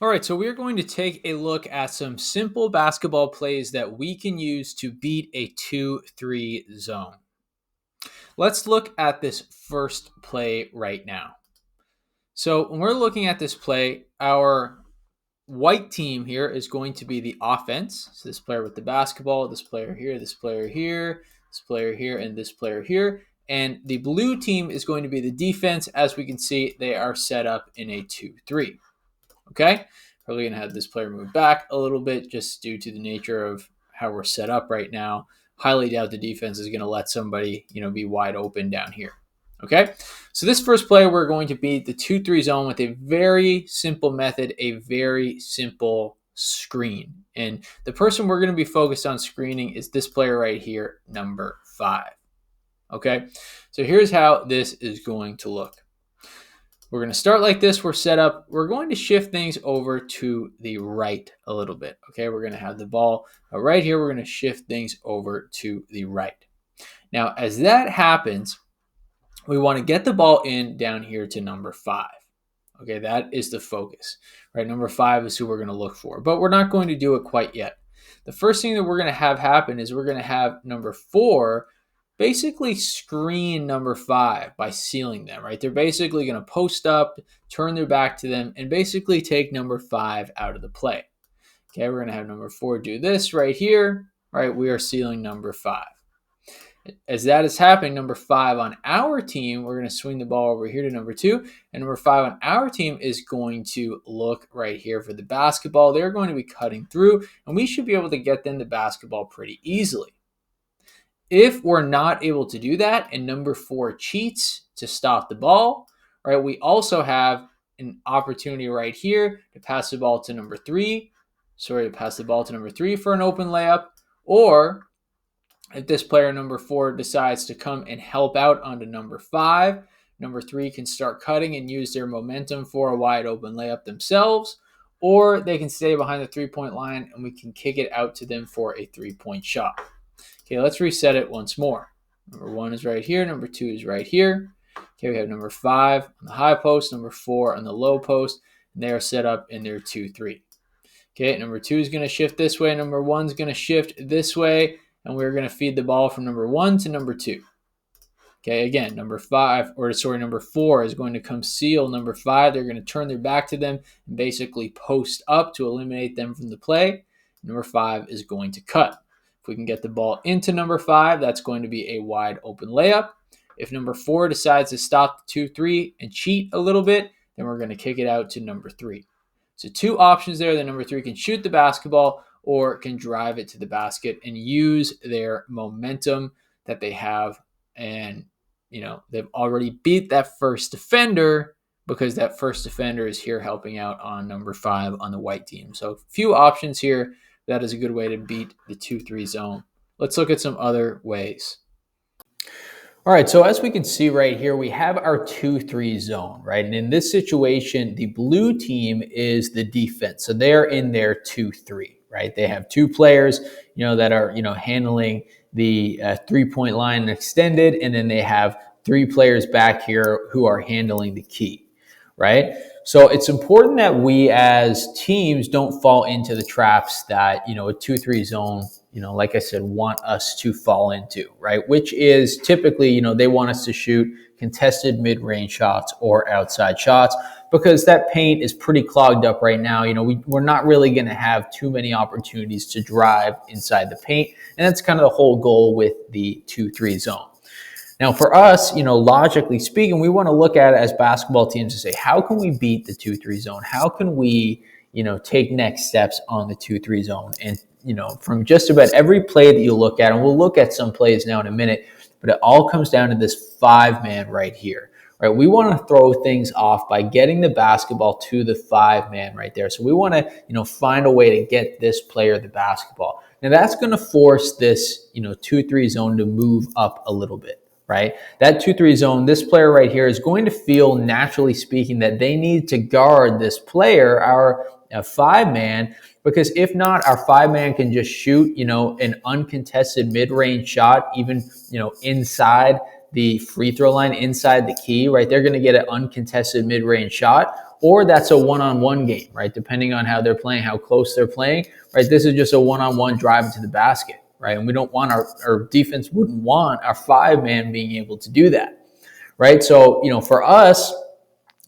All right, so we're going to take a look at some simple basketball plays that we can use to beat a 2-3 zone. Let's look at this first play right now. So when we're looking at this play, our white team here is going to be the offense. So this player with the basketball, this player here, this player here, this player here, and this player here. And the blue team is going to be the defense. As we can see, they are set up in a 2-3. Okay, probably going to have this player move back a little bit just due to the nature of how we're set up right now. Highly doubt the defense is going to let somebody, be wide open down here. Okay, so this first play, we're going to beat the 2-3 zone with a very simple method, a very simple screen. And the person we're going to be focused on screening is this player right here, number 5. Okay, so here's how this is going to look. We're going to start like this. We're set up. We're going to shift things over to the right a little bit. Okay, we're going to have the ball right here. We're going to shift things over to the right. Now, as that happens, we want to get the ball in down here to number 5. Okay, that is the focus, right? Number 5 is who we're going to look for, but we're not going to do it quite yet. The first thing that we're going to have happen is we're going to have number 4 basically screen number 5 by sealing them, right? They're basically going to post up, turn their back to them, and basically take number 5 out of the play. Okay, we're going to have number 4 do this right here, right? We are sealing number 5. As that is happening, number 5 on our team, we're going to swing the ball over here to number 2, and number 5 on our team is going to look right here for the basketball. They're going to be cutting through, and we should be able to get them the basketball pretty easily. If we're not able to do that and number 4 cheats to stop the ball, right, we also have an opportunity right here to pass the ball to number 3. To pass the ball to number 3 for an open layup. Or if this player, number 4, decides to come and help out onto number 5, number 3 can start cutting and use their momentum for a wide open layup themselves. Or they can stay behind the 3-point line and we can kick it out to them for a 3-point shot. Okay, let's reset it once more. Number 1 is right here. Number 2 is right here. Okay, we have number 5 on the high post, number 4 on the low post, and they are set up in their 2-3. Okay, number 2 is going to shift this way. Number 1 is going to shift this way, and we're going to feed the ball from number 1 to number 2. Okay, again, number 4 is going to come seal number 5. They're going to turn their back to them and basically post up to eliminate them from the play. Number 5 is going to cut. If we can get the ball into number 5, that's going to be a wide open layup. If number 4 decides to stop the 2-3 and cheat a little bit, then we're going to kick it out to number 3. So 2 options there. The number 3 can shoot the basketball or can drive it to the basket and use their momentum that they have. And, they've already beat that first defender because that first defender is here helping out on number 5 on the white team. So a few options here. That is a good way to beat the 2-3 zone. Let's look at some other ways. All right, so as we can see right here, we have our 2-3 zone, right? And in this situation, the blue team is the defense. So they're in their 2-3, right? They have 2 players, that are, handling the 3-point line extended, and then they have 3 players back here who are handling the key, right? So it's important that we as teams don't fall into the traps that, a 2-3 zone, like I said, want us to fall into, right? Which is typically, they want us to shoot contested mid-range shots or outside shots because that paint is pretty clogged up right now. We're not really going to have too many opportunities to drive inside the paint. And that's kind of the whole goal with the 2-3 zone. Now, for us, logically speaking, we want to look at it as basketball teams and say, how can we beat the 2-3 zone? How can we, take next steps on the 2-3 zone? And, from just about every play that you look at, and we'll look at some plays now in a minute, but it all comes down to this 5-man right here, right? We want to throw things off by getting the basketball to the 5-man right there. So we want to, find a way to get this player the basketball. Now, that's going to force this, 2-3 zone to move up a little bit. Right? That 2-3 zone, this player right here is going to feel, naturally speaking, that they need to guard this player, our 5-man, because if not, our 5-man can just shoot, an uncontested mid-range shot, even, inside the free throw line, inside the key, right? They're going to get an uncontested mid-range shot, or that's a one-on-one game, right? Depending on how they're playing, how close they're playing, right? This is just a one-on-one drive into the basket, right? And we don't want our defense wouldn't want our 5-man being able to do that, right? So, for us,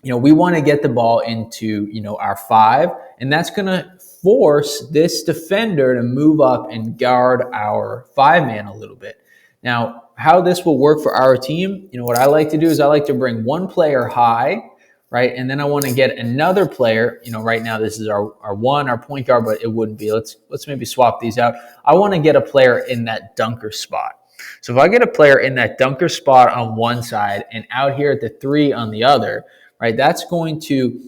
we want to get the ball into, our 5, and that's going to force this defender to move up and guard our 5-man a little bit. Now, how this will work for our team, what I like to do is I like to bring one player high, right? And then I want to get another player, right now this is our point guard, but it wouldn't be. Let's maybe swap these out. I want to get a player in that dunker spot. So if I get a player in that dunker spot on one side and out here at the 3 on the other, right, that's going to,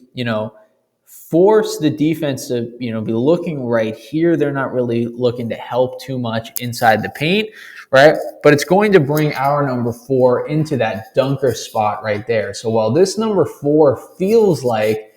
force the defense to, be looking right here. They're not really looking to help too much inside the paint, right? But it's going to bring our number 4 into that dunker spot right there. So while this number 4 feels like,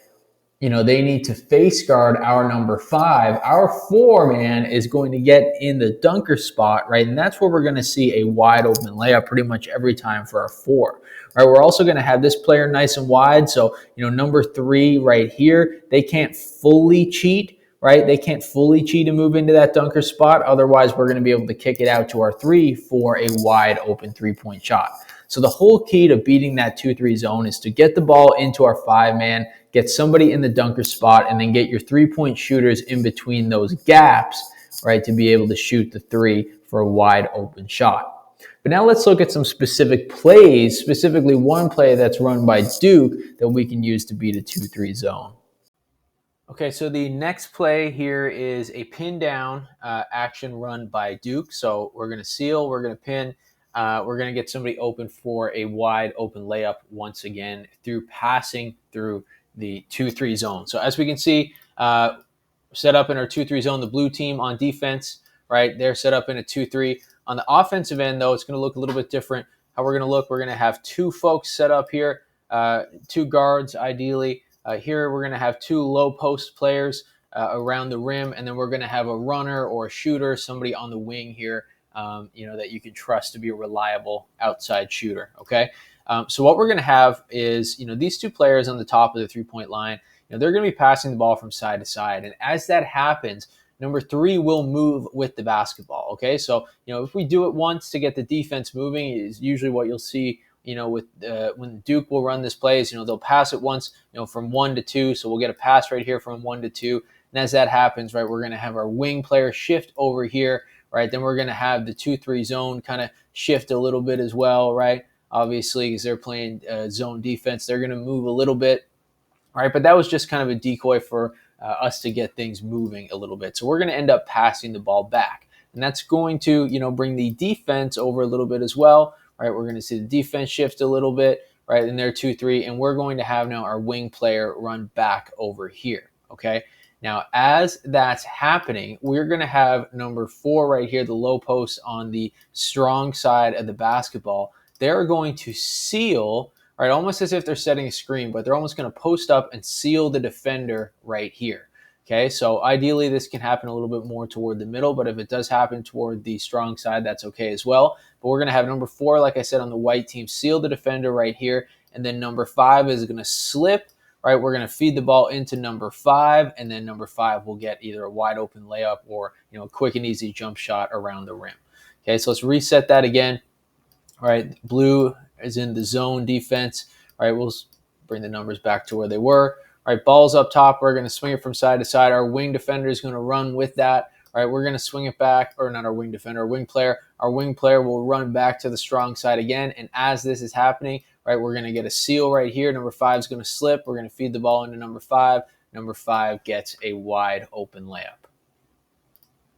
they need to face guard our number 5, our 4-man is going to get in the dunker spot, right? And that's where we're going to see a wide open layup pretty much every time for our 4. Right, we're also going to have this player nice and wide. So, number 3 right here, they can't fully cheat, right? They can't fully cheat and move into that dunker spot. Otherwise, we're going to be able to kick it out to our 3 for a wide open 3-point shot. So the whole key to beating that 2-3 zone is to get the ball into our 5-man, get somebody in the dunker spot, and then get your 3-point shooters in between those gaps, right, to be able to shoot the 3 for a wide open shot. But now let's look at some specific plays, specifically one play that's run by Duke that we can use to beat a 2-3 zone. Okay, so the next play here is a pin down action run by Duke. So we're going to seal, we're going to pin, we're going to get somebody open for a wide open layup once again through passing through the 2-3 zone. So as we can see, set up in our 2-3 zone, the blue team on defense, right? They're set up in a 2-3. On the offensive end, though, it's going to look a little bit different. How we're going to look, we're going to have 2 folks set up here, 2 guards ideally. Here we're going to have 2 low post players around the rim, and then we're going to have a runner or a shooter, somebody on the wing here, that you can trust to be a reliable outside shooter, okay? So what we're going to have is, these 2 players on the top of the 3-point line, they're going to be passing the ball from side to side. And as that happens, number 3 will move with the basketball, okay? So, if we do it once to get the defense moving is usually what you'll see, with when Duke will run this plays, they'll pass it once, from 1 to 2. So we'll get a pass right here from 1 to 2. And as that happens, right, we're going to have our wing player shift over here, right? Then we're going to have the 2-3 zone kind of shift a little bit as well, right? Obviously, because they're playing zone defense, they're going to move a little bit, right? But that was just kind of a decoy for us to get things moving a little bit. So we're going to end up passing the ball back. And that's going to, bring the defense over a little bit as well, right? We're going to see the defense shift a little bit, right? And they're 2-3. And we're going to have now our wing player run back over here, okay? Now, as that's happening, we're going to have number 4 right here, the low post on the strong side of the basketball. They're going to seal, right, almost as if they're setting a screen, but they're almost going to post up and seal the defender right here. Okay, so ideally this can happen a little bit more toward the middle, but if it does happen toward the strong side, that's okay as well. But we're going to have number 4, like I said, on the white team, seal the defender right here, and then number 5 is going to slip, right? We're going to feed the ball into number 5, and then number 5 will get either a wide open layup or, a quick and easy jump shot around the rim. Okay, so let's reset that again. All right, blue is in the zone defense. All right, we'll bring the numbers back to where they were. All right, ball's up top. We're going to swing it from side to side. Our wing defender is going to run with that. All right, we're going to swing it back, or not our wing defender, our wing player. Our wing player will run back to the strong side again. And as this is happening, right, we're going to get a seal right here. Number 5 is going to slip. We're going to feed the ball into number 5. Number 5 gets a wide open layup.